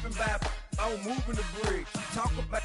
rapping about I'm moving the bricks. Talk about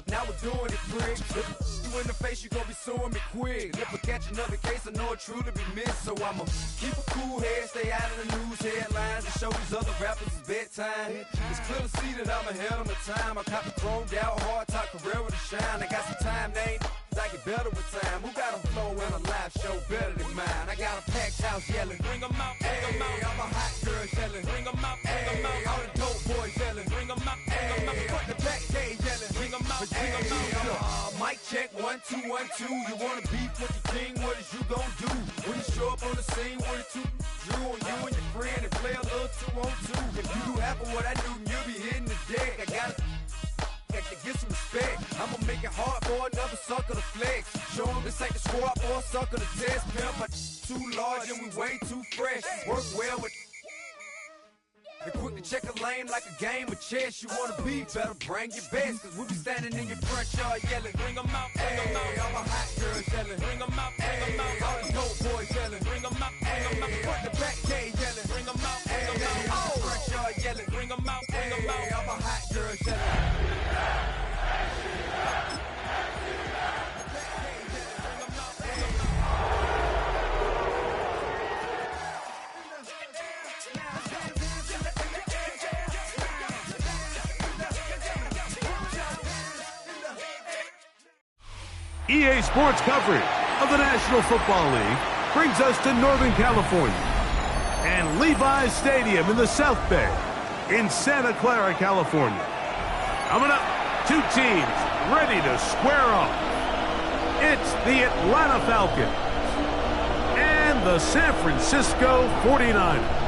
now we're doing it, pricks. If you in the face, you gon' be suing me quick. If I catch another case, I know it truly be missed. So I'ma keep a cool head, stay out of the news headlines, and show these other rappers it's bedtime. It's clear to see that I'm ahead of my time. I caught the chromed out, hard top career with a shine. I got some time, they ain't I get better with time. Who got a flow and a live show better than mine? I got a packed house yelling, bring 'em out, bring 'em out. I'm a hot girl yelling, bring 'em out, bring 'em out. All the dope boys yelling, bring 'em out, bring 'em out. Fuck the back gate yelling, bring 'em out, bring 'em out. Mic check, 1 2 1 2. You wanna beef with the king? What is you gon' do when you show up on the scene? One or two, drew on you and your friend and play a little 2 on 2. If you do half of what I do, you'll be hitting the deck. I gotta to get some respect. I'ma make it hard for another sucker to flex. Show him this ain't the squad for a sucker to test. Pimp, my too large and we way too fresh. Work well with and quick to check a lane like a game of chess. You wanna be better, bring your best. Cause we'll be standing in your front yard yelling, bring 'em out, bring 'em out. All my hot girls yelling, bring 'em out, bring 'em out. All the dope boys yelling, bring 'em out, bring 'em out. Fuck the back gate yelling, bring 'em out, bring 'em out. All the front yard yelling, bring 'em out, bring 'em out. All my hot girls yelling. EA Sports coverage of the National Football League brings us to Northern California and Levi's Stadium in the South Bay in Santa Clara, California. Coming up, two teams ready to square off. It's the Atlanta Falcons and the San Francisco 49ers.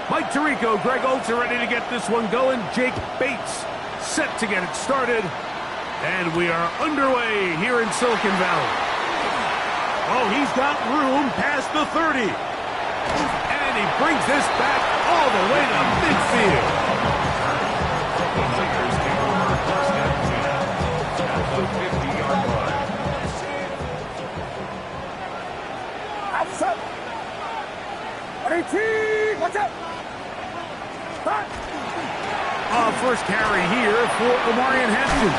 Mike Tirico, Greg Oltz are ready to get this one going. Jake Bates set to get it started. And we are underway here in Silicon Valley. Oh, he's got room past the 30. And he brings this back all the way to midfield. Outside. 18, watch out. First carry here for Omarion Hampton.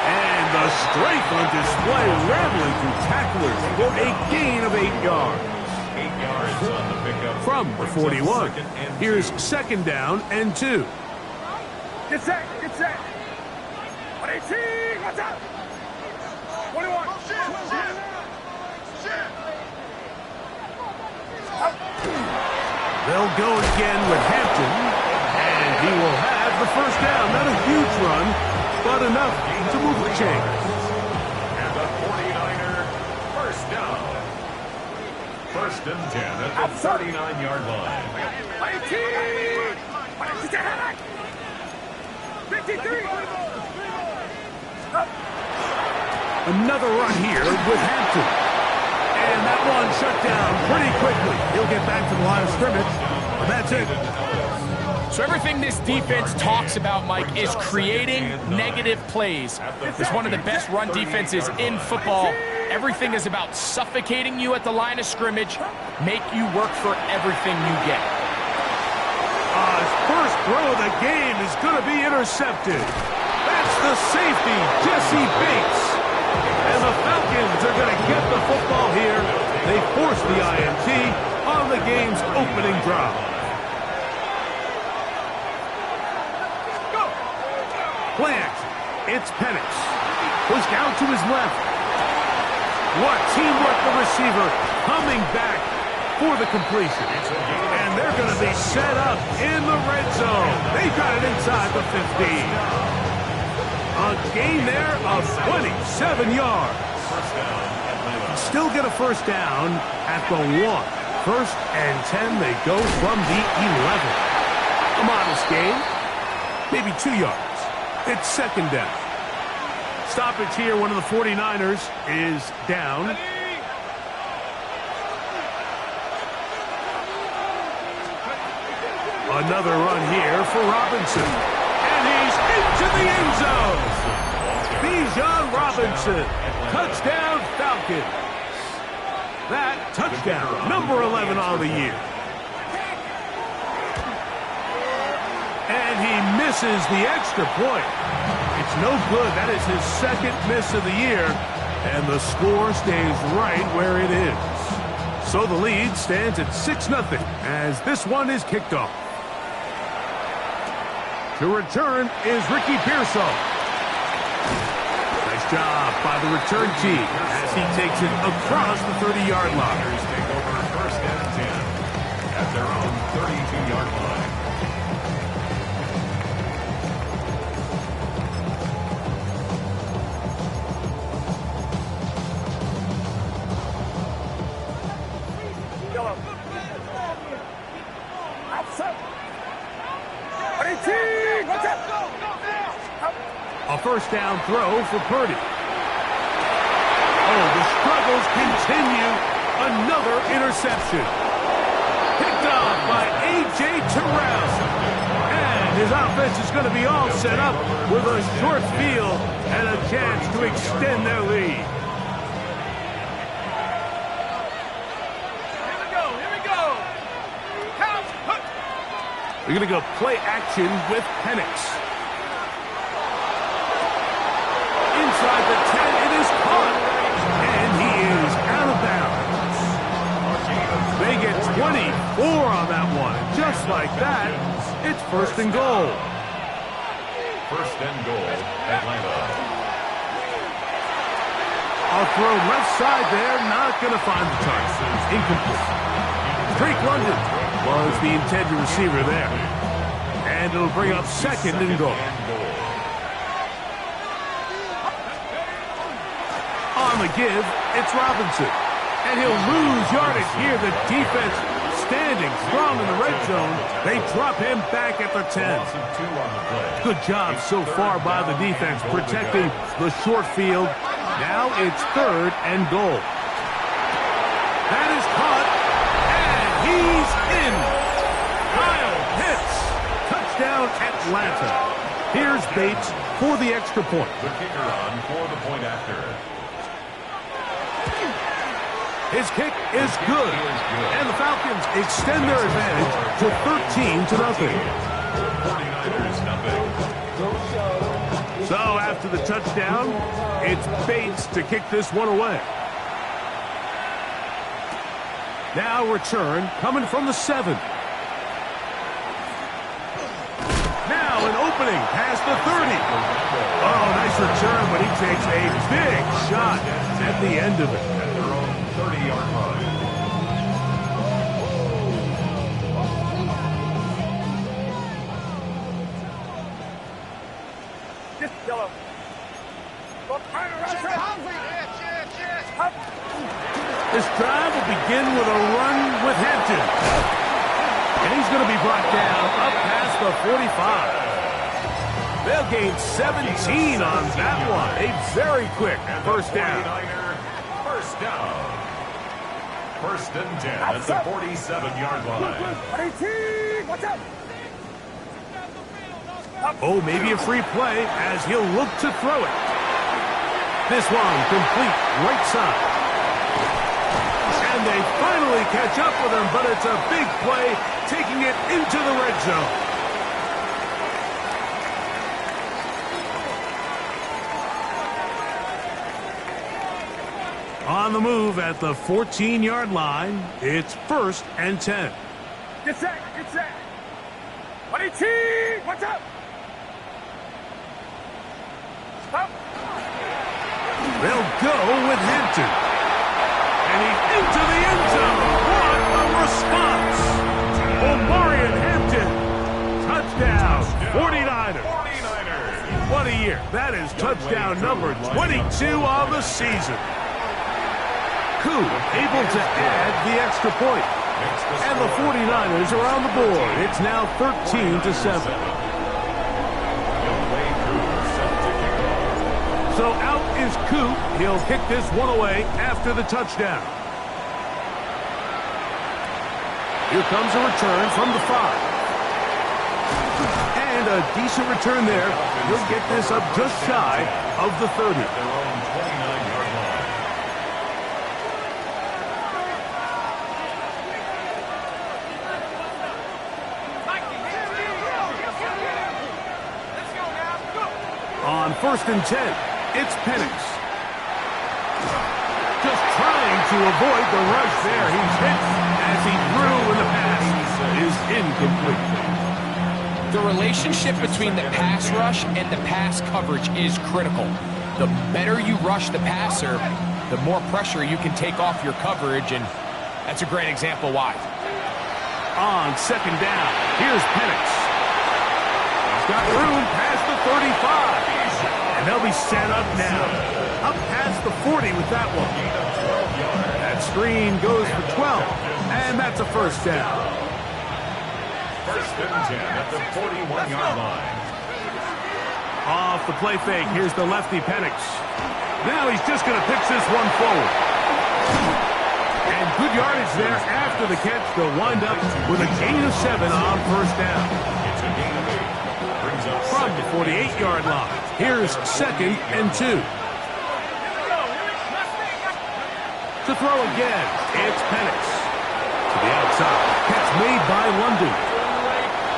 And the strength on display, rambling through tacklers for a gain of 8 yards. 8 yards on the pickup. From the 41. Here's second down and 2. Get set, get set. 18, watch out. 21. They'll go again with Hampton, and he will have the first down. Not a huge run, but enough to move the chains. And the 49er first down. First and 10 at the 39-yard line. 18. 53. Another run here with Hampton. And that one shut down pretty quickly. He'll get back to the line of scrimmage. And that's it. So everything this defense talks about, Mike, is creating negative plays. It's one of the best run defenses in football. Everything is about suffocating you at the line of scrimmage, make you work for everything you get. His first throw of the game is going to be intercepted. That's the safety, Jesse Bates. And the Falcons are going to get the football here. They force the INT on the game's opening drive. Play action. It's Penix. Push down to his left. What teamwork, the receiver coming back for the completion. And they're going to be set up in the red zone. They got it inside the 15. A gain there of 27 yards. Still get a first down at the 1. First and 10, they go from the 11. A modest gain, maybe 2 yards. It's second down. Stoppage here, one of the 49ers is down. Another run here for Robinson. And he's into the end zone. Bijan Robinson. Touchdown Falcons. That touchdown, number 11 on the year. And he misses the extra point. It's no good. That is his second miss of the year. And the score stays right where it is. So the lead stands at 6-0 as this one is kicked off. To return is Ricky Pearsall. Nice job by the return team as he takes it across the 30-yard line. Take over first and 10 at their own 32-yard line. A first down throw for Purdy. Oh, the struggles continue. Another interception. Picked off by A.J. Terrell. And his offense is going to be all set up with a short field and a chance to extend their lead. They're going to go play action with Penix. Inside the 10, it is caught. And he is out of bounds. They get 24 on that one. And just like that, it's first and goal. First and goal, Atlanta. I'll throw left side there. Not going to find the target. Incomplete. Drake London was the intended receiver there. And it'll bring up second and goal. On the give, it's Robinson. And he'll lose yardage here. The defense standing strong in the red zone. They drop him back at the 10. Good job so far by the defense protecting the short field. Now it's third and goal. That is caught. And he's in. Kyle Pitts. Touchdown Atlanta. Here's Bates for the extra point. The kicker on for the point after. His kick is good. And the Falcons extend their advantage to 13-0. 49ers nothing. So after the touchdown, it's Bates to kick this one away. Now return coming from the 7. Now an opening past the 30. Oh, nice return, but he takes a big shot at the end of it. 30-yard line. Just yellow. This drive will begin with a run with Hampton. And he's going to be brought down up past the 45. They'll gain 17 on that one. A very quick first down. First down. First and 10 at the 47-yard line. Watch out. Oh, maybe a free play as he'll look to throw it. This one complete right side. And they finally catch up with him, but it's a big play taking it into the red zone. On the move at the 14-yard line, it's first and 10. Get set. Get set. 22. Watch out. Stop. They'll go with Hampton. And he's into the end zone. What a response. Omarion Hampton. Touchdown. 49ers. What a year. That is touchdown number 22 of the season. Koo able to add the extra point. And the 49ers are on the board. It's now 13-7. So out is Koo. He'll kick this one away after the touchdown. Here comes a return from the 5. a decent return there. He'll get this up just shy of the 30. Their own 29-yard line. On 1st and 10, it's Penix. Just trying to avoid the rush there. He's hit as he threw, and the pass is incomplete. The relationship between the pass rush and the pass coverage is critical. The better you rush the passer, the more pressure you can take off your coverage, and that's a great example why. On 2nd down, here's Penix. He's got room past the 35. And they'll be set up now. Up past the 40 with that one. That screen goes for 12. And that's a first down. 1st and 10 at the 41-yard line. Off the play fake, here's the lefty Penix. Now he's just going to pitch this one forward. And good yardage there after the catch. They'll wind up with a gain of 7 on 1st down. It's a gain of 8. Brings up From the 48-yard line, here's 2nd and 2. To throw again, it's Penix. To the outside, catch made by London.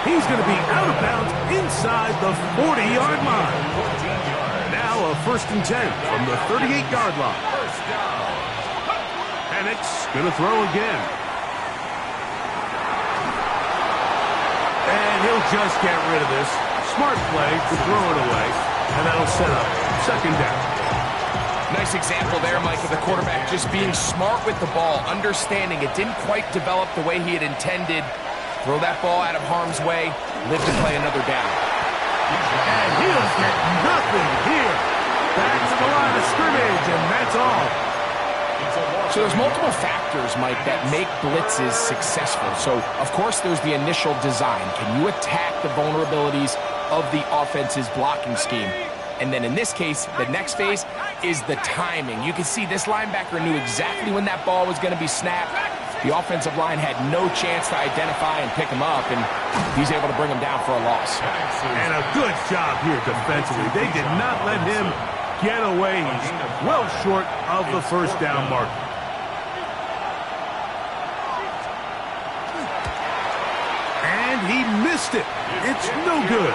He's going to be out of bounds inside the 40-yard line. Now a 1st and 10 from the 38-yard line. Penix going to throw again. And he'll just get rid of this. Smart play to throw it away, and that'll set up 2nd down. Nice example there, Mike, of the quarterback just being smart with the ball, understanding it didn't quite develop the way he had intended. Throw that ball out of harm's way, live to play another down. And he'll get nothing here. Back to the line of scrimmage, and that's all. So there's multiple factors, Mike, that make blitzes successful. So, of course, there's the initial design. Can you attack the vulnerabilities of the offense's blocking scheme? And then in this case, the next phase is the timing. You can see this linebacker knew exactly when that ball was going to be snapped. The offensive line had no chance to identify and pick him up, and he's able to bring him down for a loss. And a good job here defensively. They did not let him get away. He's well short of the 1st down mark. And he missed it. It's no good.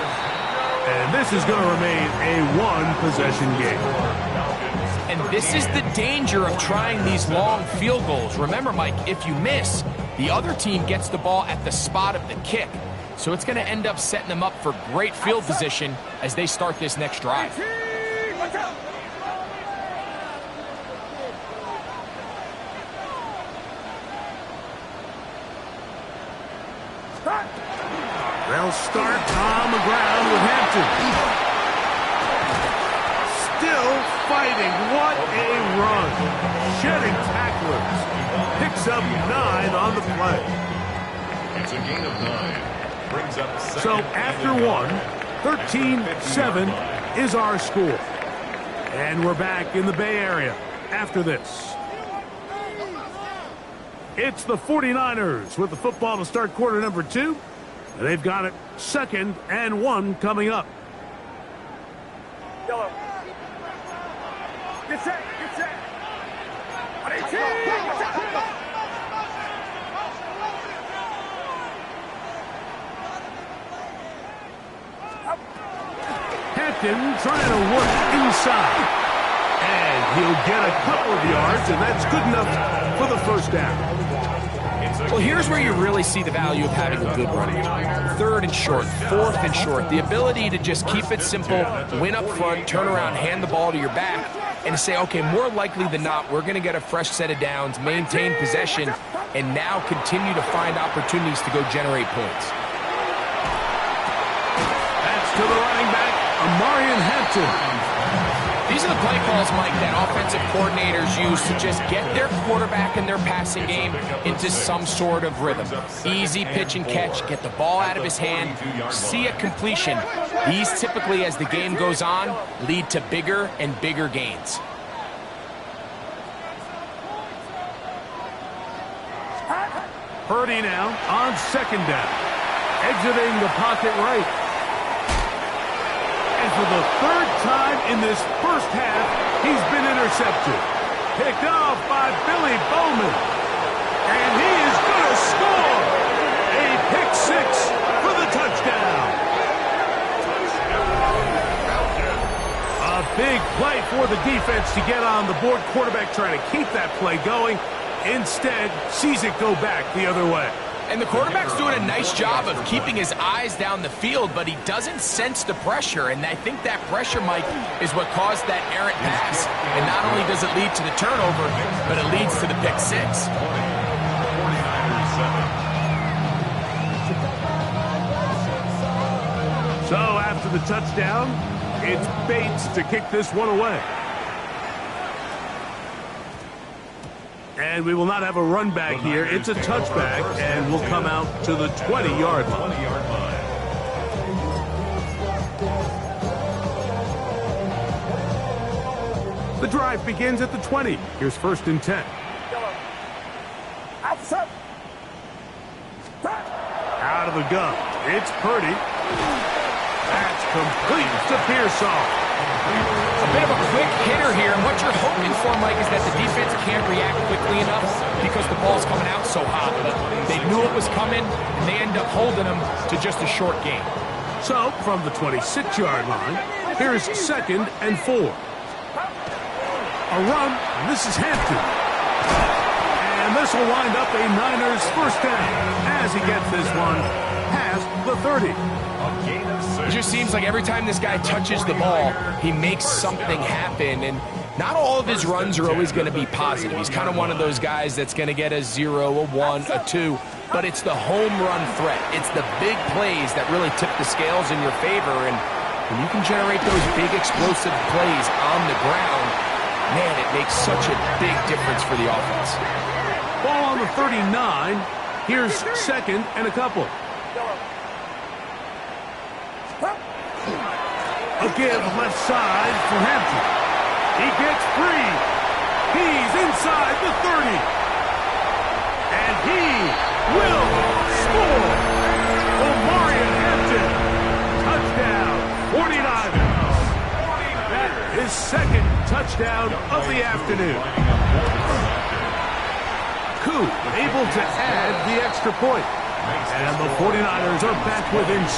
And this is going to remain a one-possession game. And this is the danger of trying these long field goals. Remember, Mike, if you miss, the other team gets the ball at the spot of the kick. So it's going to end up setting them up for great field position as they start this next drive. They'll start on the ground with Hampton. Still fighting. What a run. Shedding tacklers. Picks up 9 on the play. It's a gain of 9. Brings up 2nd. So after 1, 13-7 is our score. And we're back in the Bay Area after this. It's the 49ers with the football to start quarter number 2. They've got it 2nd and 1 coming up. Yellow. Get set. Get set. 118. Hampton trying to work inside. And he'll get a couple of yards, and that's good enough for the 1st down. Well, here's where you really see the value of having a good run. 3rd and short, 4th and short. The ability to just keep it simple, win up front, turn around, hand the ball to your back, and to say, okay, more likely than not, we're going to get a fresh set of downs, maintain possession, and now continue to find opportunities to go generate points. That's to the running back, Amarian Hampton. These are the play calls, Mike, that offensive coordinators use to just get their quarterback and their passing game into some sort of rhythm. Easy pitch and catch, get the ball out of his hand, see a completion. These typically, as the game goes on, lead to bigger and bigger gains. Purdy now on 2nd down. Exiting the pocket right. for the third time in this first half, he's been intercepted. Picked off by Billy Bowman. And he is going to score. A pick six for the touchdown. A big play for the defense to get on the board. Quarterback trying to keep that play going. Instead, sees it go back the other way. And the quarterback's doing a nice job of keeping his eyes down the field, but he doesn't sense the pressure. And I think that pressure, Mike, is what caused that errant pass. And not only does it lead to the turnover, but it leads to the pick six. So after the touchdown, it's Bates to kick this one away. And we will not have a run back here. It's a touchback, and we'll come out to the 20-yard line. The drive begins at the 20. Here's 1st and 10. Out of the gun. It's Purdy. That's complete to Pearsall. A bit of a quick hitter here, and what you're hoping for, Mike, is that the defense can't react quickly enough because the ball's coming out so hot. But they knew it was coming, and they end up holding them to just a short gain. So, from the 26-yard line, here's 2nd and 4. A run, and this is Hampton. And this will wind up a Niners first down as he gets this one past the 30. It just seems like every time this guy touches the ball, he makes something happen. And not all of his runs are always going to be positive. He's kind of one of those guys that's going to get a 0, a 1, a 2. But it's the home run threat. It's the big plays that really tip the scales in your favor. And when you can generate those big explosive plays on the ground, man, it makes such a big difference for the offense. Ball on the 39. Here's 2nd and a couple. A give left side for Hampton. He gets free. He's inside the 30. And he will score. Omarion Hampton. Touchdown, 49ers. That is 2nd touchdown of the afternoon. Koo able to add the extra point. And the 49ers are back within 6.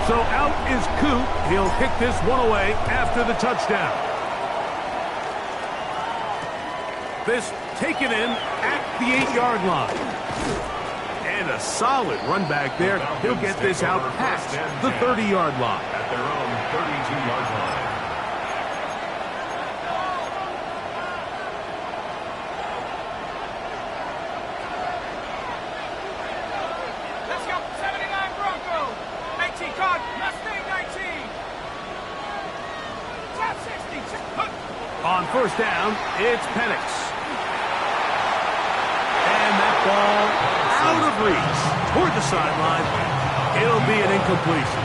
So out is Koo. He'll kick this one away after the touchdown. This taken in at the 8-yard line. And a solid run back there. He'll get this out past the 30-yard line. At their own 32-yard line. Let's go, 79 Broncos. 19 card, Mustang 19. Top 60. On 1st down, it's Penix. And that ball out of reach toward the sideline. It'll be an incompletion.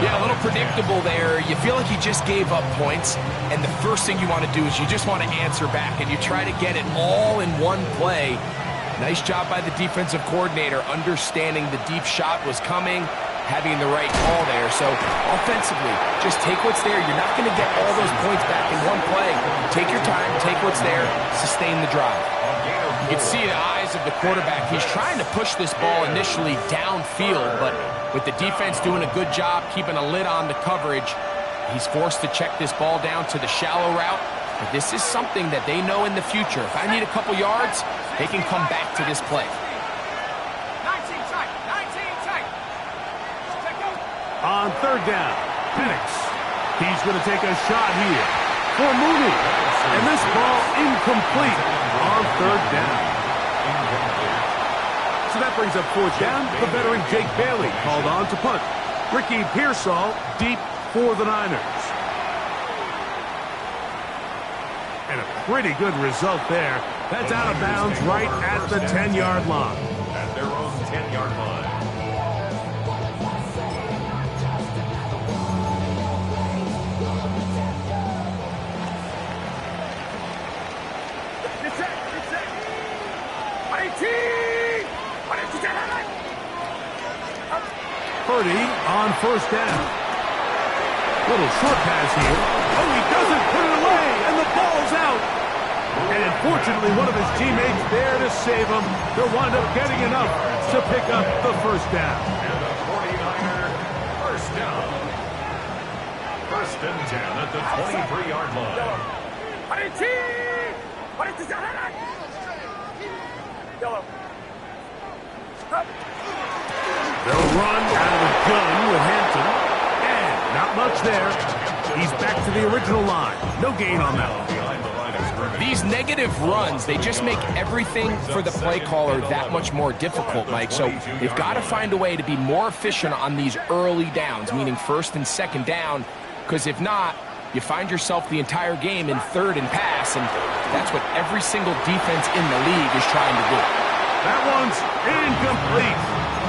Yeah, a little predictable there. You feel like you just gave up points, and the first thing you want to do is you just want to answer back, and you try to get it all in one play. Nice job by the defensive coordinator, understanding the deep shot was coming, having the right call there. So offensively, just take what's there. You're not going to get all those points back in one play. Take your time, take what's there, sustain the drive. You can see the eyes of the quarterback. He's trying to push this ball initially downfield, but with the defense doing a good job keeping a lid on the coverage, he's forced to check this ball down to the shallow route. But this is something that they know in the future. If I need a couple yards, they can come back to this play. 19 tight, 19 tight. On 3rd down, Penix. He's going to take a shot here for Mooney. And this ball incomplete on 3rd down. So that brings up 4th down. The veteran Jake Bailey called on to punt. Ricky Pearsall deep for the Niners. And a pretty good result there. That's out of bounds right at the 10-yard line. At their own 10-yard line. Get set, Purdy on first down. Little short pass here. Oh, he doesn't put it away, and the ball's out. And fortunately, one of his teammates there to save him. They'll wind up getting enough to pick up the first down. And the 49er first down. First and 10 at the 23-yard line. They'll run out of the gun with Hampton. And not much there. He's back to the original line. No gain on that one. These negative runs, they just make everything for the play caller that much more difficult, Mike. So they've got to find a way to be more efficient on these early downs, meaning first and second down, because if not, you find yourself the entire game in third and pass, and that's what every single defense in the league is trying to do. That one's incomplete.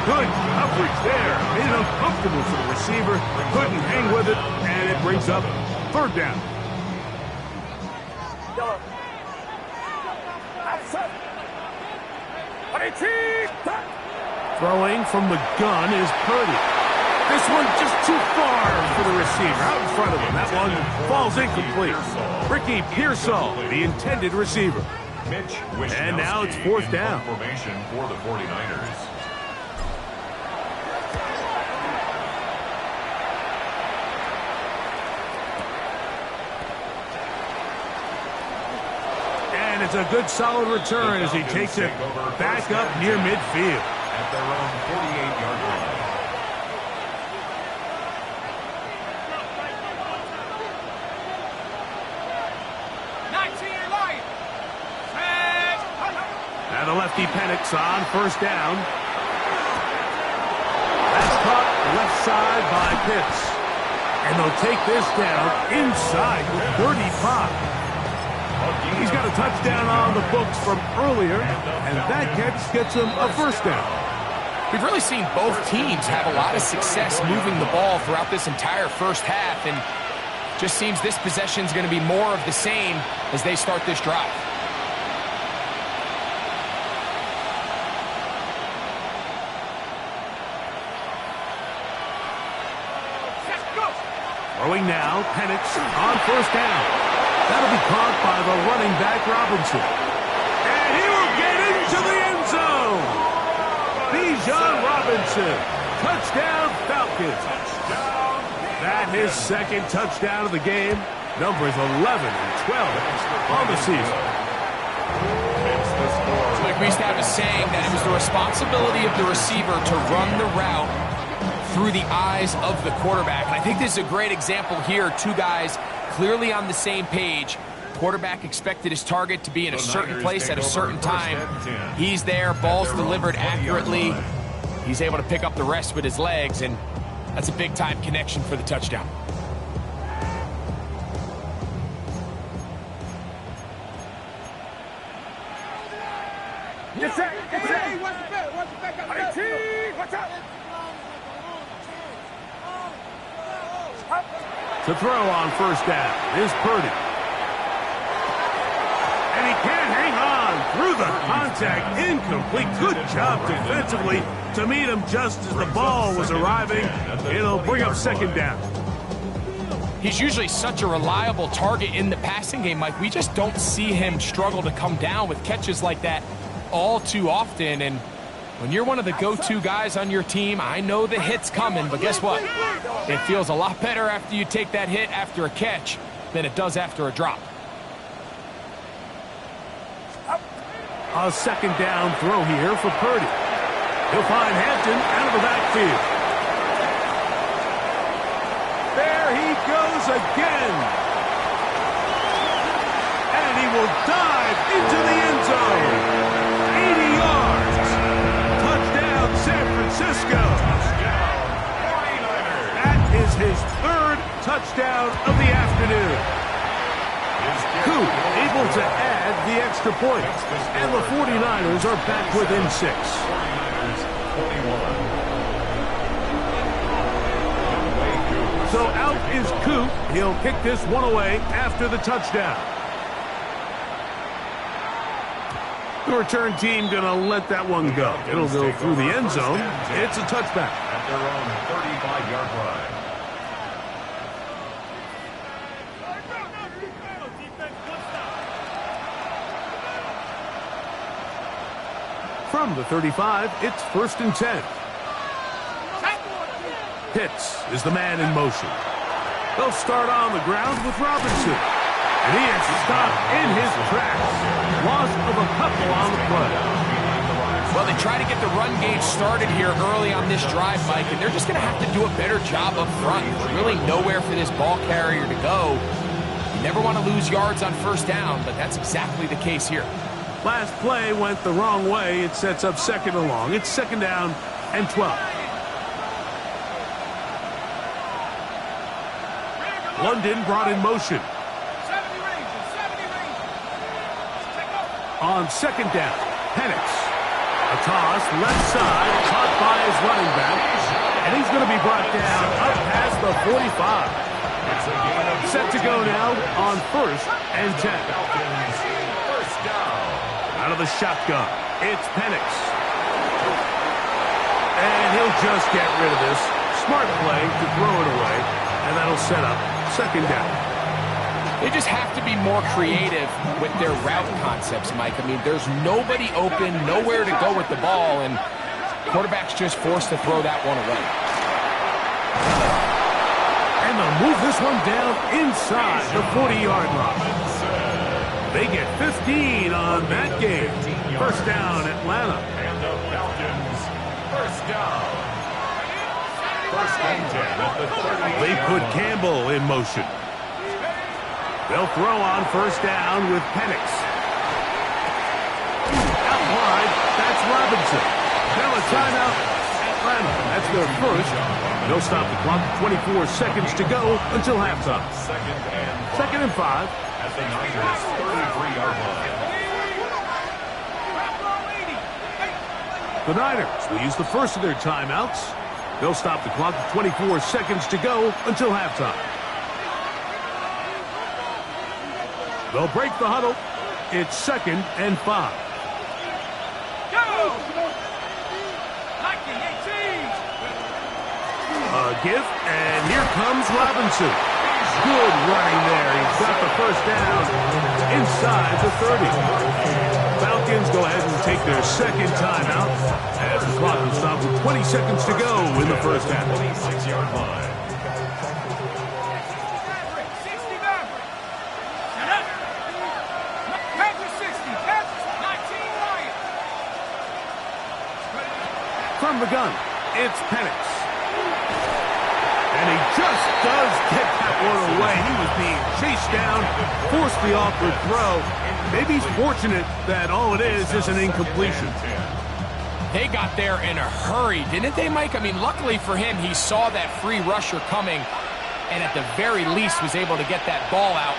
Good coverage there. Made it uncomfortable for the receiver. Couldn't hang with it, and it brings up third down. Throwing from the gun is Purdy. This one just too far for the receiver. Out in front of him. That one falls incomplete. Ricky Pearsall, the intended receiver. And now it's fourth down. Formation for the 49ers. And it's a good solid return as he takes it back up near midfield. At their own 48-yard line. And the lefty Penix on first down. That's caught left side by Pitts. And they'll take this down inside the 35. He's got a touchdown on the books from earlier, and that catch gets him a first down. We've really seen both teams have a lot of success moving the ball throughout this entire first half, and just seems this possession is going to be more of the same as they start this drive. Throwing now, Penix on first down. That'll be caught by the running back Robinson. And he will get into the end zone. Bijan Robinson. Touchdown Falcons. That his second touchdown of the game. Numbers 11 and 12 on the season. Like we used to have a saying that it was the responsibility of the receiver to run the route through the eyes of the quarterback. And I think this is a great example here. Two guys clearly on the same page. Quarterback expected his target to be in a certain place at a certain time. He's there, ball's delivered accurately. He's able to pick up the rest with his legs, and that's a big-time connection for the touchdown. Get set! Hey, what's the back? What's the back? Watch out! To throw on first down is Purdy. And he can't hang on through the contact. Incomplete. Good job defensively to meet him just as the ball was arriving. It'll bring up second down. He's usually such a reliable target in the passing game, Mike. We just don't see him struggle to come down with catches like that all too often. And when you're one of the go-to guys on your team, I know the hit's coming, but guess what? It feels a lot better after you take that hit after a catch than it does after a drop. A second down throw here for Purdy. He'll find Hampton out of the backfield. There he goes again. And he will dive into the end zone. 80 yards. Touchdown, San Francisco. That is his third touchdown of the afternoon. Coop able to add the extra point. And the 49ers are back within 6. So out is Coop. He'll kick this one away after the touchdown. The return team going to let that one go. It'll go through the end zone. It's a touchback. At their own 35-yard line. From the 35, it's 1st and 10. Pitts is the man in motion. They'll start on the ground with Robinson. And he is stopped in his tracks. Loss of a couple on the play. Well, they try to get the run game started here early on this drive, Mike, and they're just going to have to do a better job up front. There's really nowhere for this ball carrier to go. You never want to lose yards on 1st down, but that's exactly the case here. Last play went the wrong way. It sets up 2nd and long. It's 2nd down and 12. London brought in motion. On 2nd down, Penix. A toss, left side, caught by his running back. And he's going to be brought down up past the 45. Set to go now on 1st and 10. First down. Out of the shotgun, it's Penix. And he'll just get rid of this. Smart play to throw it away. And that'll set up 2nd down. They just have to be more creative with their route concepts, Mike. I mean, there's nobody open, nowhere to go with the ball, and quarterback's just forced to throw that one away. And they'll move this one down inside the 40-yard line. They get 15 on that game. 1st down, Atlanta. And the Falcons. First down. 1st and 10 at the 38. They put Campbell in motion. They'll throw on 1st down with Penix. Out wide, that's Robinson. Now a timeout, Atlanta. That's their 1st. They'll stop the clock. 24 seconds to go until halftime. 2nd and 5. At the Niners' 33-yard line. The Niners will use the 1st of their timeouts. They'll stop the clock. 24 seconds to go until halftime. They'll break the huddle. It's 2nd and 5. A give, and here comes Robinson. Good running there. He's got the 1st down inside the 30. Falcons go ahead and take their 2nd timeout as the clock will stop with 20 seconds to go in the 1st half. 26-yard line. From the gun, it's Penix. And he just does get that one away. He was being chased down, forced the awkward throw. Maybe he's fortunate that all it is an incompletion. They got there in a hurry, didn't they, Mike? I mean, luckily for him, he saw that free rusher coming and at the very least was able to get that ball out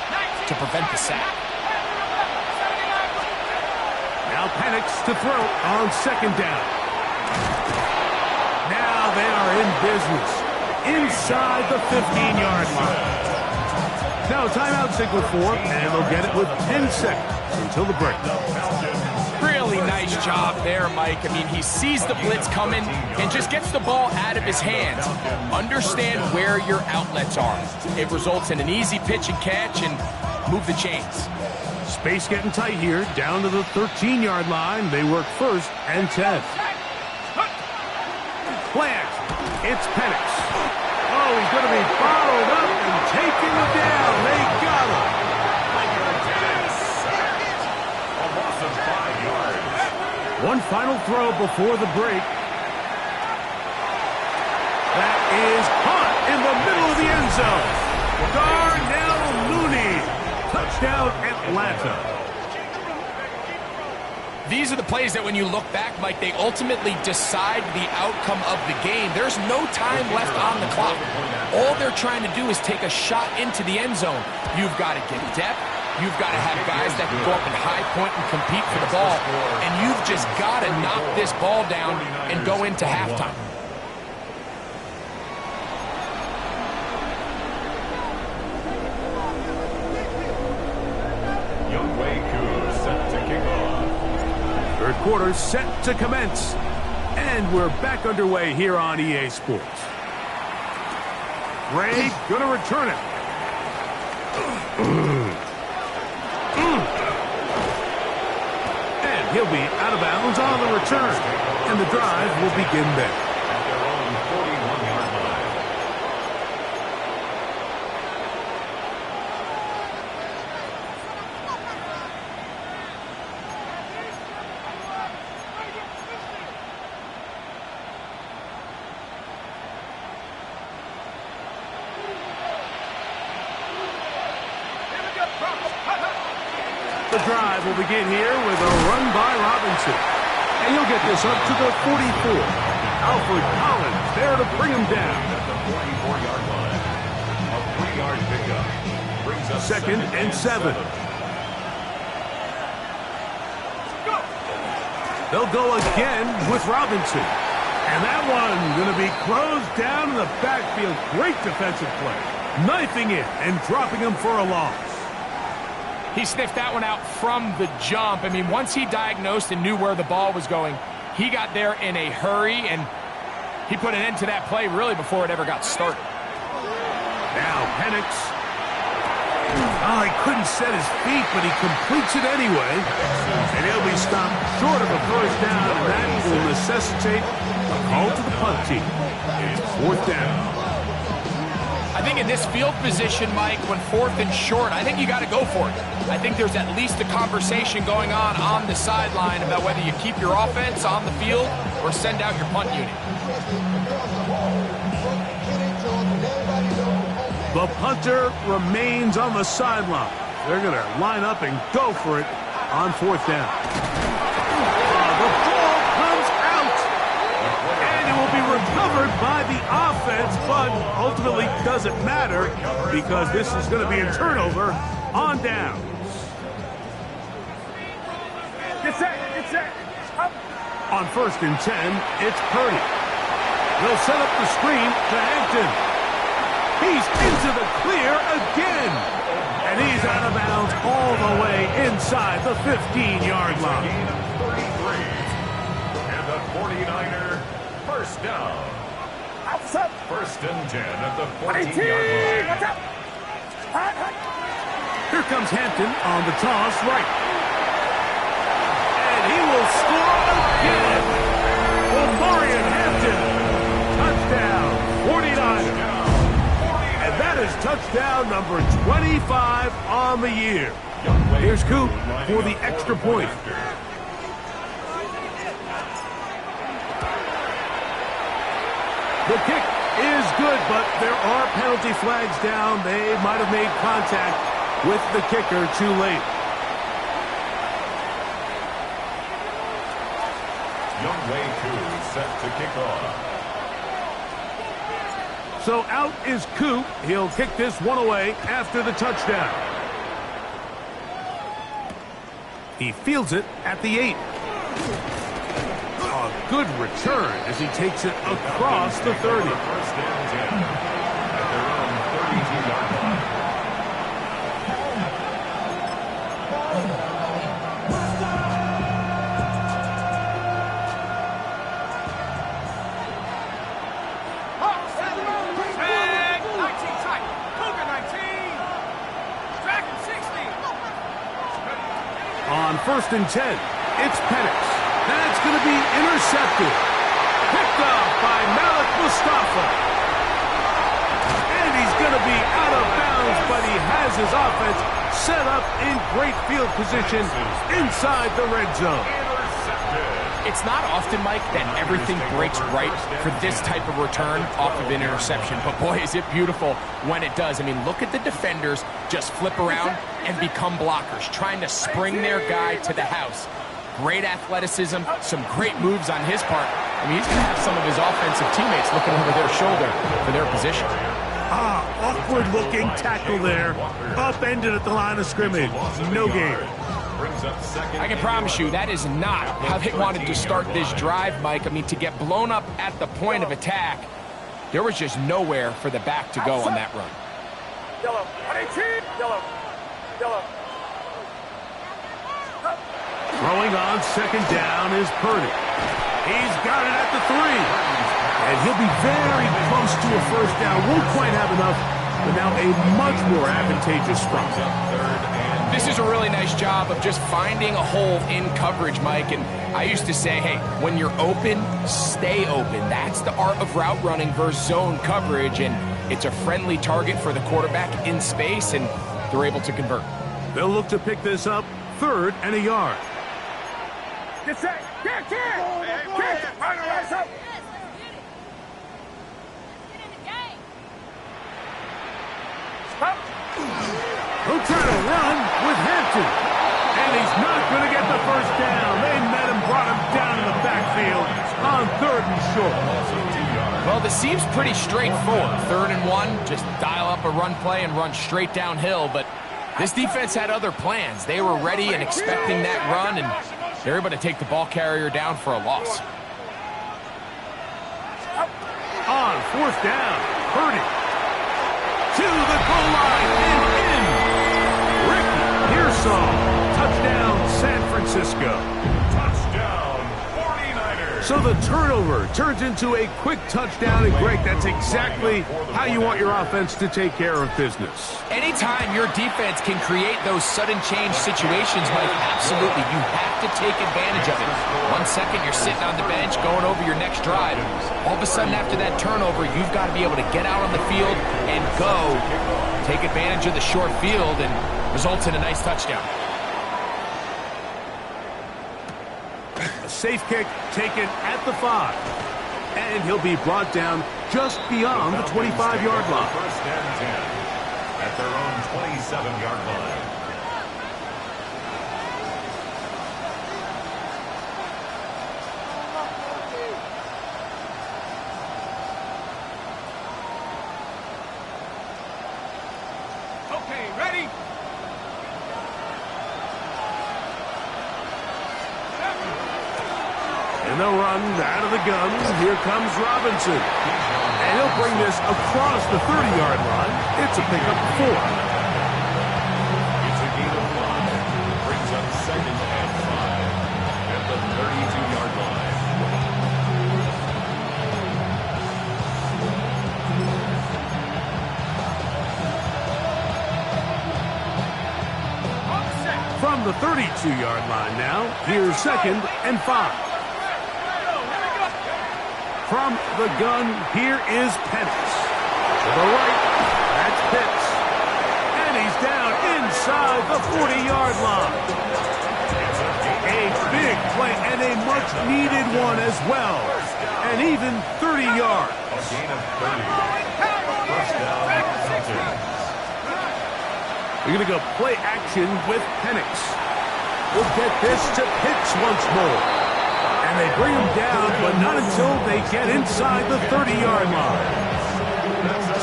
to prevent the sack. Now Penix to throw on 2nd down. Now they are in business inside the 15-yard line. Now timeout signal for them, and they'll get it with 10 seconds until the break. Really nice job there, Mike. I mean, he sees the blitz coming and just gets the ball out of his hands. Understand where your outlets are. It results in an easy pitch and catch and move the chains. Space getting tight here, down to the 13-yard line. They work 1st and 10. Play action. It's Penix. Oh, he's going to be followed up and taken down. They got him. A loss of 5 yards. One final throw before the break. That is caught in the middle of the end zone. Darnell Mooney. Touchdown, Atlanta. These are the plays that when you look back, Mike, they ultimately decide the outcome of the game. There's no time left on the clock. All they're trying to do is take a shot into the end zone. You've got to get depth. You've got to have guys that can go up and high point and compete for the ball. And you've just got to knock this ball down and go into halftime. Third quarter set to commence. And we're back underway here on EA Sports. Ray gonna return it. And he'll be out of bounds on the return. And the drive will begin there. At their own 41-yard line. The drive will begin here with a run by Robinson. And he'll get this up to the 44. Alfred Collins there to bring him down. At the 44-yard line. A 3-yard pickup. Brings us Second and 7. They'll go again with Robinson. And that one going to be closed down in the backfield. Great defensive play. Knifing it and dropping him for a loss. He sniffed that one out from the jump. I mean, once he diagnosed and knew where the ball was going, he got there in a hurry, and he put an end to that play really before it ever got started. Now Penix. Oh, he couldn't set his feet, but he completes it anyway. And he'll be stopped short of a first down, and that will necessitate a call to the punt team. It's fourth down. I think in this field position, Mike, when fourth and short, I think you got to go for it. I think there's at least a conversation going on the sideline about whether you keep your offense on the field or send out your punt unit. The punter remains on the sideline. They're going to line up and go for it on fourth down. The ball comes out, and it will be recovered by the offense, but ultimately doesn't matter because this is going to be a turnover on down. Get set, get set. Up. On first and 10, it's Purdy. They'll set up the screen to Hampton. He's into the clear again. And he's out of bounds all the way inside the 15-yard line. And the 49er first down. Outside. First and 10 at the 14-yard 18. line. Watch out. Here comes Hampton on the toss right. And he will score again. Omarion Hampton. Touchdown, 49ers. And that is touchdown number 25 on the year. Here's Coop for the extra point. The kick is good, but there are penalty flags down. They might have made contact with the kicker too late. Youngway 2 set to kick off. So out is Coop. He'll kick this one away after the touchdown. He fields it at the 8. A good return as he takes it across the 30. First and 10 at their own 32-yard line. On first and 10, it's Penix. That's going to be intercepted. Picked up by Malik Mustafa. And he's going to be out of bounds, but he has his offense set up in great field position inside the red zone. It's not often, Mike, that everything breaks right for this type of return off of an interception. But boy, is it beautiful when it does. I mean, look at the defenders just flip around and become blockers, trying to spring their guy to the house. Great athleticism, some great moves on his part. I mean, he's going to have some of his offensive teammates looking over their shoulder for their position. Awkward-looking tackle there. Upended at the line of scrimmage. No game. I can promise you that is not how they wanted to start this drive, Mike. I mean, to get blown up at the point of attack, there was just nowhere for the back to go on that run. Yellow. 18. Yellow. Yellow. Throwing on second down is Purdy. He's got it at the 3. And he'll be very close to a first down. Won't quite have enough, but now a much more advantageous spot. This is a really nice job of just finding a hole in coverage, Mike. And I used to say, hey, when you're open, stay open. That's the art of route running versus zone coverage. And it's a friendly target for the quarterback in space, and they're able to convert. They'll look to pick this up 3rd and a yard. Get set. Kick. Rise up. Stop. He'll try to run with Hampton. And he's not going to get the first down. They met him, brought him down in the backfield on 3rd and short. Well, this seems pretty straightforward. 3rd and 1, just dial up a run play and run straight downhill. But this defense had other plans. They were ready and expecting that run, and they're able to take the ball carrier down for a loss. On 4th down, Purdy to the goal line and in. Ricky Pearsall, touchdown San Francisco. Touchdown, 49ers. So the turnover turns into a quick touchdown, and Greg, that's exactly how you want your offense to take care of business. Anytime your defense can create those sudden change situations, Mike, absolutely, you have to take advantage of it. 1 second, you're sitting on the bench, going over your next drive. All of a sudden, after that turnover, you've got to be able to get out on the field and go, take advantage of the short field, and results in a nice touchdown. A safe kick taken at the 5. And he'll be brought down just beyond the 25-yard line. 1st and 10 at their own 27-yard line. Okay, ready? And they'll run out of the gun. Here comes Robinson. And he'll bring this across the 30-yard line. It's a pickup 4. It's a gain of 5. Brings up 2nd and 5 at the 32-yard line. From the 32-yard line now, here's 2nd and 5. From the gun, here is Penix. To the right, that's Pitts. And he's down inside the 40-yard line. A big play and a much-needed one as well. And even 30 yards. A gain of 30. First down, Falcons. We're going to go play action with Penix. We'll get this to Pitts once more. And they bring him down, but not until they get inside the 30-yard line.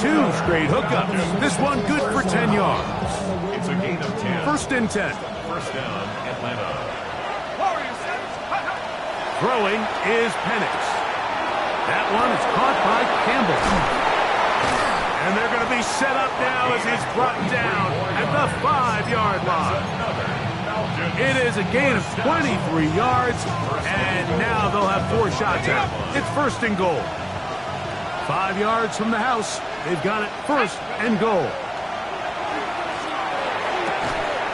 2 straight hookups. This one good for 10 yards. It's a gain of 10. 1st and 10. First down, Atlanta. Throwing is Penix. That one is caught by Campbell. And they're going to be set up now as he's brought down at the 5-yard line. It is a gain of 23 yards, and now they'll have 4 shots at it. It's 1st and goal. 5 yards from the house. They've got it 1st and goal.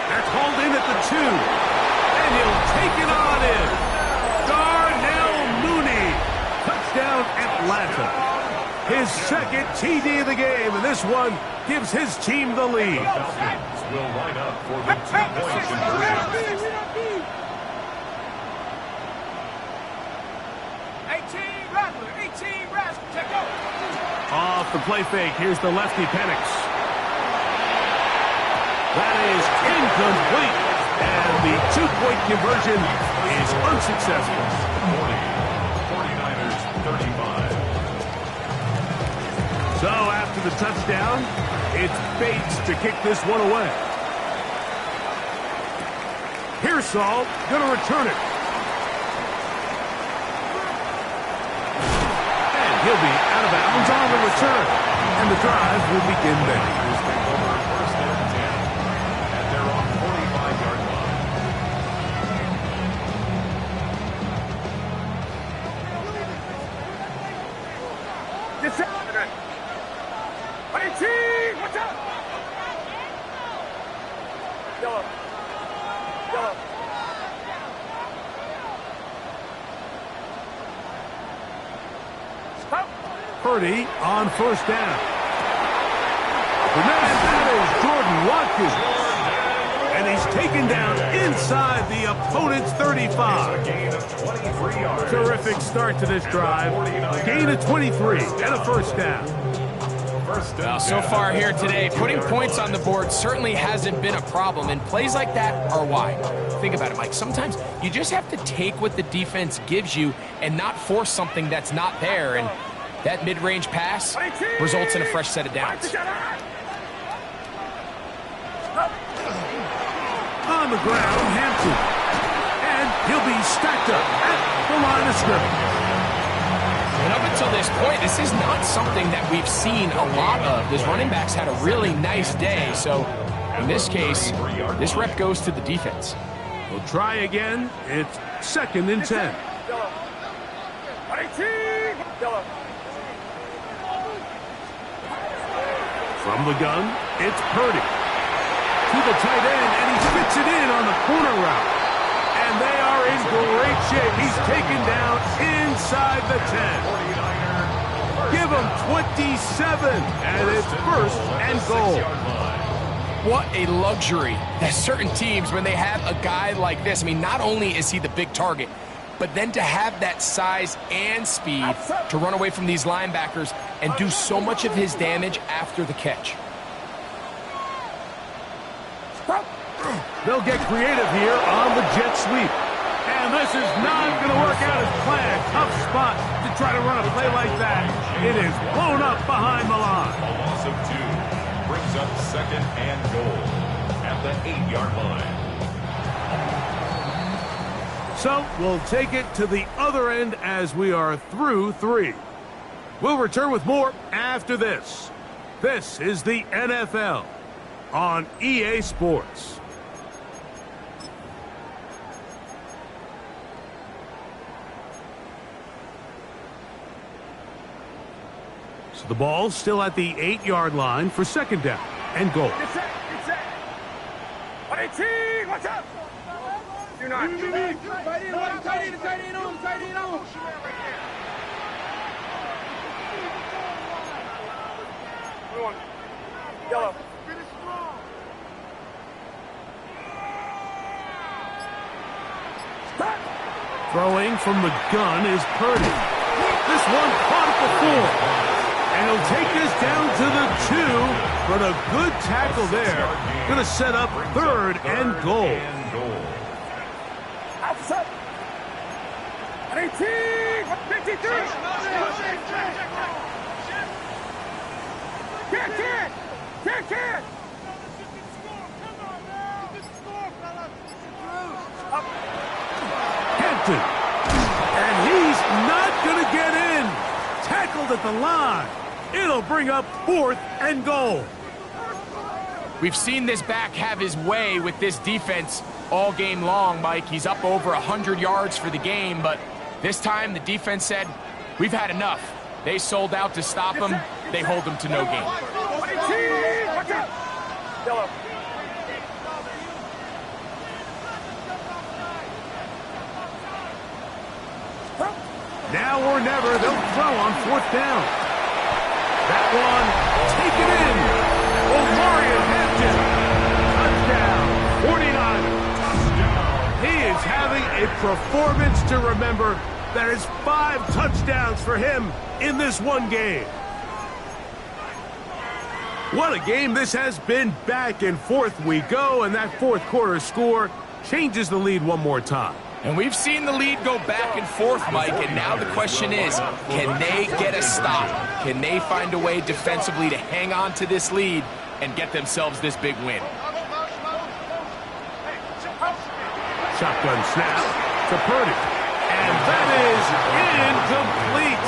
That's hauled in at the 2, and he'll take it on in. Darnell Mooney. Touchdown, Atlanta. His 2nd TD of the game, and this one gives his team the lead. Falcons will line up for the 2-point conversion. 18 Rattler, take over. Off the play fake, here's the lefty Penix. That is incomplete, and the 2-point conversion is unsuccessful. 49ers 35. So after the touchdown, it's Bates to kick this one away. Pearsall going to return it. And he'll be out of bounds on the return. And the drive will begin then. First and 10 at their own 45-yard line. Purdy on first down. The man, that is Jordan Watkins. And he's taken down inside the opponent's 35. Terrific start to this drive. A gain of 23 and a first down. Well, so far here today, putting points on the board certainly hasn't been a problem, and plays like that are why. Think about it, Mike. Sometimes you just have to take what the defense gives you and not force something that's not there, and that mid-range pass results in a fresh set of downs. On the ground, Hampton. And he'll be stacked up at the line of scrimmage. And up until this point, this is not something that we've seen a lot of. This running back's had a really nice day, so in this case, this rep goes to the defense. We'll try again. It's 2nd and 10. From the gun, it's Purdy. To the tight end, and he fits it in on the corner route. And they are in great shape. He's taken down inside the 10. Give him 27, and it's 1st and goal. What a luxury that certain teams, when they have a guy like this, I mean, not only is he the big target, but then to have that size and speed to run away from these linebackers and do so much of his damage after the catch. They'll get creative here on the jet sweep. And this is not going to work out as planned. Tough spot to try to run a play like that. It is blown up behind the line. A loss of 2 brings up 2nd and goal at the 8-yard line. So we'll take it to the other end as we are through 3. We'll return with more after this. This is the NFL on EA Sports. So the ball's still at the 8-yard line for 2nd down and goal. Get set. 118, watch out! You're not. Tight end on. Yellow. Throwing from the gun is Purdy. This one caught at the 4. And he'll take this down to the 2. But a good tackle there. Going to set up 3rd and goal. Outside. 118, 53. Can't. Hampton. And he's not going to get in. Tackled at the line. It'll bring up 4th and goal. We've seen this back have his way with this defense all game long, Mike. He's up over 100 yards for the game, but this time the defense said, we've had enough. They sold out to stop him. They hold him to no gain. Watch out! Yellow. Now or never, they'll throw on 4th down. That one taken in. Omarion Hampton. Touchdown, 49ers. He is having a performance to remember. That is 5 touchdowns for him in this one game. What a game this has been. Back and forth we go, and that 4th quarter score changes the lead one more time. And we've seen the lead go back and forth, Mike, and now the question is, can they get a stop? Can they find a way defensively to hang on to this lead and get themselves this big win? Shotgun snap to Purdy. And that is incomplete.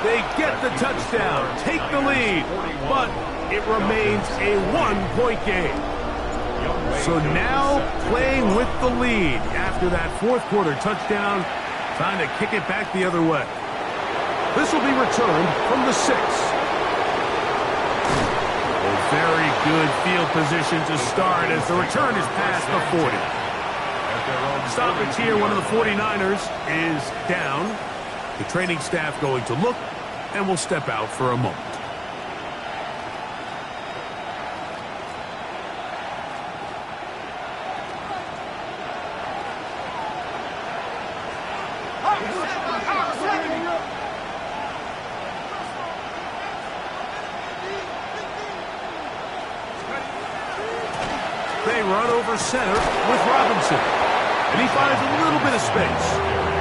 They get the touchdown, take the lead, but it remains a 1-point game. So now playing with the lead after that 4th quarter touchdown, trying to kick it back the other way. This will be returned from the 6. A very good field position to start as the return is past the 40. Stoppage here, one of the 49ers is down. The training staff going to look and will step out for a moment. They run over center with Robinson, and he finds a little bit of space.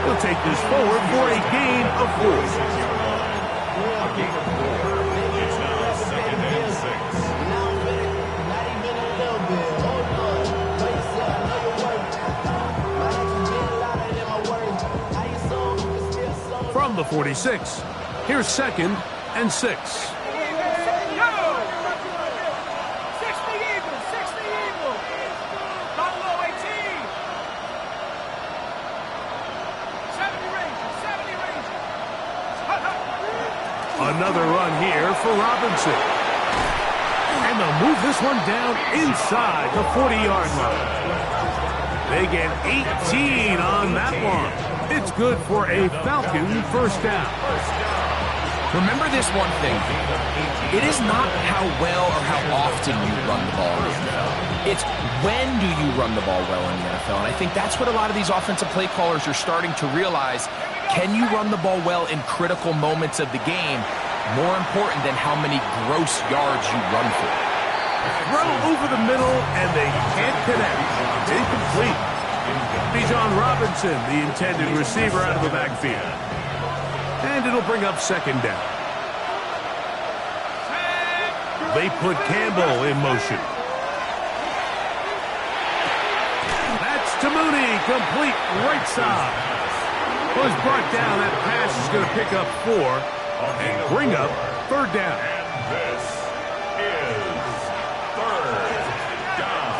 He'll take this forward for a gain of 4. A gain of 4. It's now 2nd and 6. From the 46, here's 2nd and 6. Another run here for Robinson. And they'll move this one down inside the 40-yard line. They get 18 on that one. It's good for a Falcon first down. Remember this one thing. It is not how well or how often you run the ball in the NFL. It's when do you run the ball well in the NFL. And I think that's what a lot of these offensive play callers are starting to realize. Can you run the ball well in critical moments of the game? More important than how many gross yards you run for. Throw over the middle, and they can't connect. Incomplete. Bijan Robinson, the intended receiver, out of the backfield. And it'll bring up 2nd down. They put Campbell in motion. That's to Mooney, complete right side. Was brought down. That pass is going to pick up 4 and bring up 3rd down. And this is 3rd down.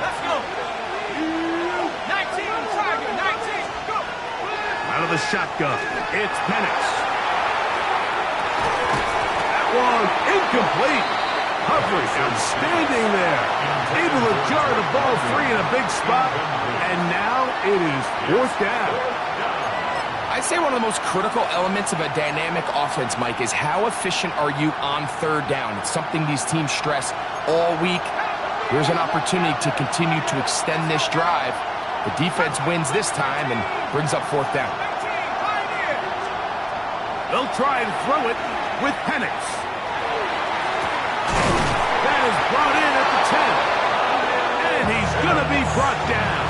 Let's go. 19, Tiger, 19, go. Out of the shotgun, it's Penix. That one incomplete. Coverage outstanding there. Able to jar the ball free in a big spot. And now it is 4th down. I'd say one of the most critical elements of a dynamic offense, Mike, is how efficient are you on 3rd down. It's something these teams stress all week. Here's an opportunity to continue to extend this drive. The defense wins this time and brings up 4th down. They'll try and throw it with Penix. That is brought in at the 10. And he's going to be brought down.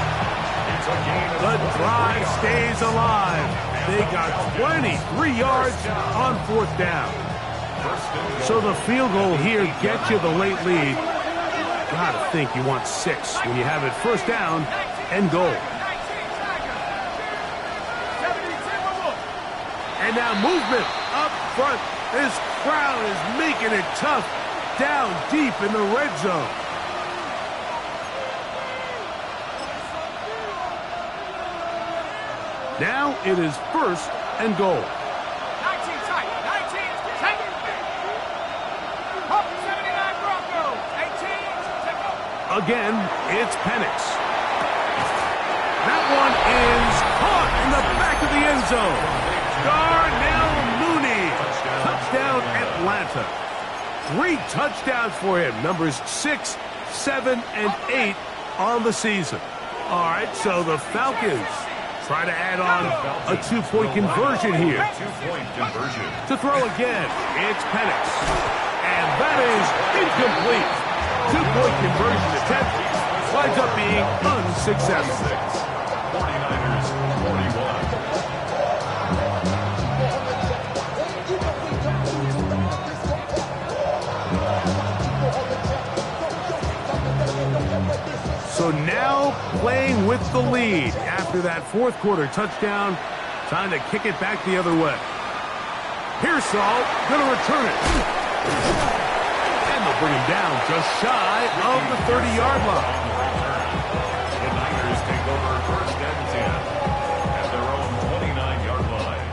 The drive stays alive. They got 23 yards on 4th down. So the field goal here gets you the late lead. Gotta think you want 6 when you have it 1st down and goal. And now movement up front. This crowd is making it tough down deep in the red zone. Now it is 1st and goal. 19 tight, 19, take it. 79 Broncos, 18, take it. Again, it's Penix. That one is caught in the back of the end zone. Darnell Mooney. Touchdown Atlanta. 3 touchdowns for him. Numbers 6, 7, and 8 on the season. All right, so the Falcons try to add on a 2-point conversion here. 2-point conversion. To throw again, it's Penix. And that is incomplete. 2-point conversion attempt winds up being unsuccessful. 49ers 41. So now playing with the lead after that 4th quarter touchdown. Time to kick it back the other way. Pearsall going to return it. And they'll bring him down just shy of the 30-yard line. The Niners take over 1st and 10 at their own 29-yard line.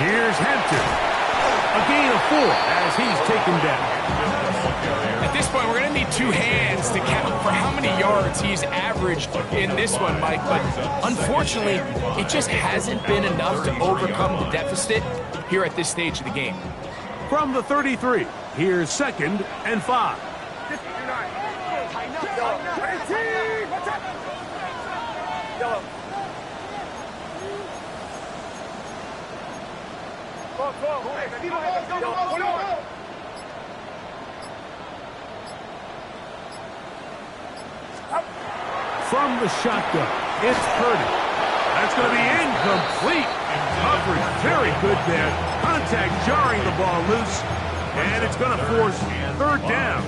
Here's Hampton. A gain of 4 as he's taken down. At this point, we're going to need 2 hands to count for how many yards he's averaged in this one, Mike. But unfortunately, it just hasn't been enough to overcome the deficit here at this stage of the game. From the 33, here's 2nd and 5. From the shotgun, it's Purdy. That's going to be incomplete. Coverage very good there. Contact jarring the ball loose, and it's going to force 3rd down.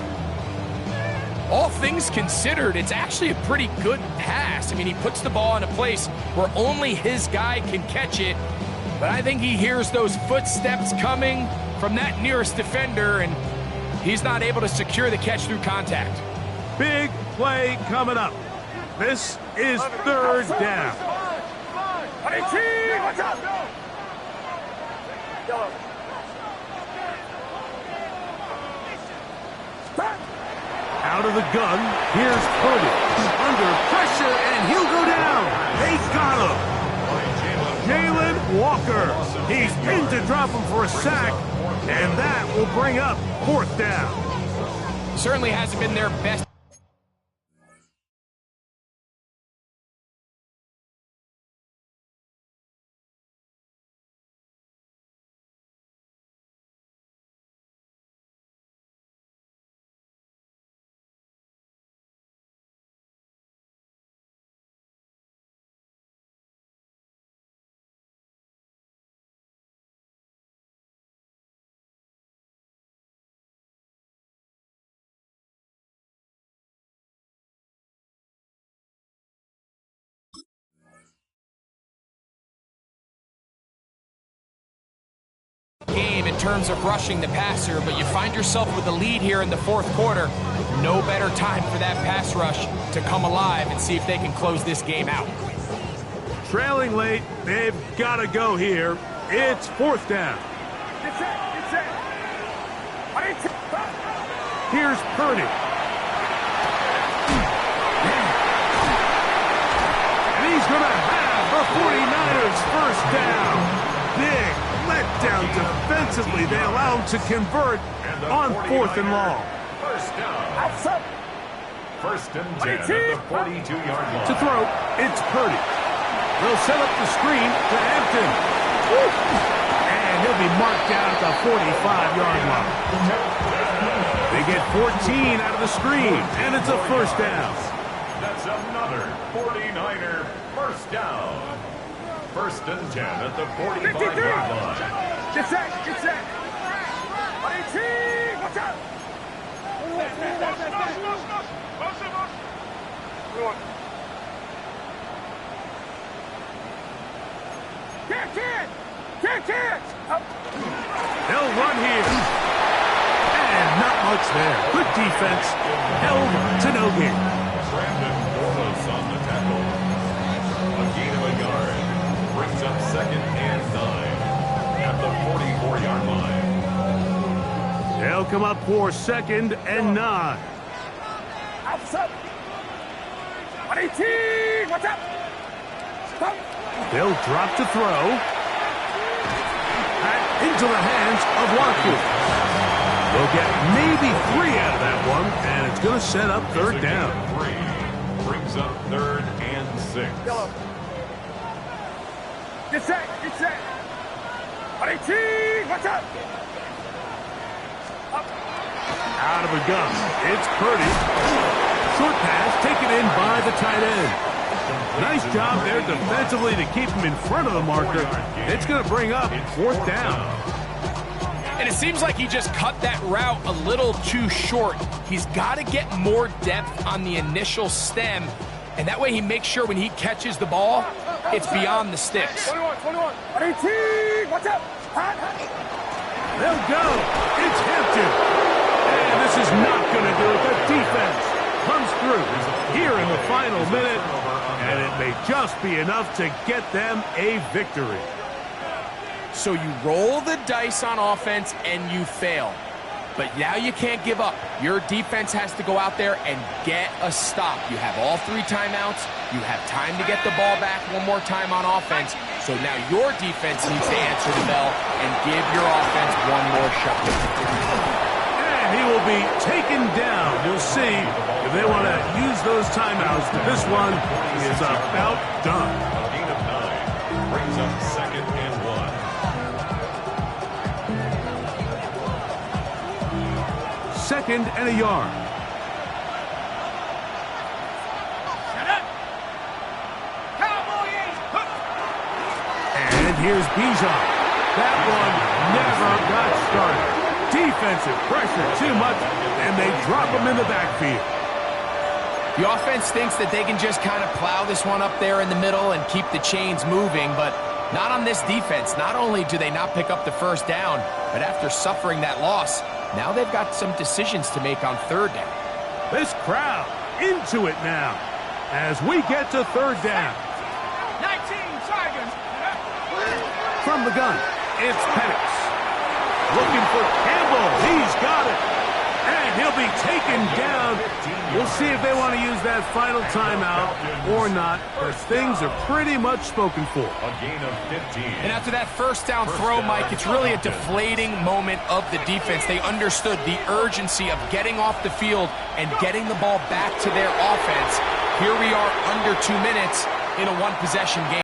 All things considered, it's actually a pretty good pass. I mean, he puts the ball in a place where only his guy can catch it, but I think he hears those footsteps coming from that nearest defender, and he's not able to secure the catch through contact. Big play coming up. This is 3rd down. Out of the gun, here's Purdy. Under pressure, and he'll go down. They got him. Jalen Walker. He's pinned to drop him for a sack, and that will bring up 4th down. Certainly hasn't been their best. Game in terms of rushing the passer, but you find yourself with the lead here in the 4th quarter. No better time for that pass rush to come alive and see if they can close this game out. Trailing late, they've got to go here. It's 4th down. Here's Purdy. And he's going to have the 49ers 1st down. Big letdown defensively. They allow him to convert on 4th and long. 1st down. 1st and 10 at the 42-yard line. To throw, it's Purdy. They'll set up the screen to Hampton. And he'll be marked down at the 45-yard line. They get 14 out of the screen, and it's a 1st down. That's another 49er 1st down. 1st and 10 at the 45-yard line. Get set, get set. Watch out. Can't. They'll run here. And not much there. Good defense. Held to no gain. Brandon Dorlus on the tackle. A gain of a yard. Brings up 2nd and 9 at the 44-yard line. They'll come up for 2nd and 9. Outside. 118. Watch out. Stop. They'll drop to throw. Back into the hands of Watkins. They'll get maybe 3 out of that one, and it's going to set up 3rd down. 3 brings up 3rd and 6. Get set. 118. Watch out. Out of a gun, it's Purdy. Short pass taken in by the tight end. Nice job there defensively to keep him in front of the marker. It's going to bring up 4th down. And it seems like he just cut that route a little too short. He's got to get more depth on the initial stem, and that way he makes sure when he catches the ball, it's beyond the sticks. 21. 118. Watch out. They'll go. It's Hampton. And this is not going to do it. The defense comes through here in the final minute, and it may just be enough to get them a victory. So you roll the dice on offense and you fail. But now you can't give up. Your defense has to go out there and get a stop. You have all 3 timeouts. You have time to get the ball back one more time on offense. So now your defense needs to answer the bell and give your offense one more shot. And he will be taken down. You'll see if they want to use those timeouts. This one is about done. A gain of 9 brings up 2nd and 1. 2nd and a yard. And here's Bijan. That one never got started. Defensive pressure too much, and they drop him in the backfield. The offense thinks that they can just kind of plow this one up there in the middle and keep the chains moving, but not on this defense. Not only do they not pick up the first down, but after suffering that loss, now they've got some decisions to make on 3rd down. This crowd into it now as we get to 3rd down. 19 Tigers. From the gun, it's Penix. Looking for Campbell. He's got it. And he'll be taken down. We'll see if they want to use that final timeout or not, because things are pretty much spoken for. A gain of 15. And after that first down throw, Mike, it's really a deflating moment of the defense. They understood the urgency of getting off the field and getting the ball back to their offense. Here we are under 2 minutes in a 1-possession game.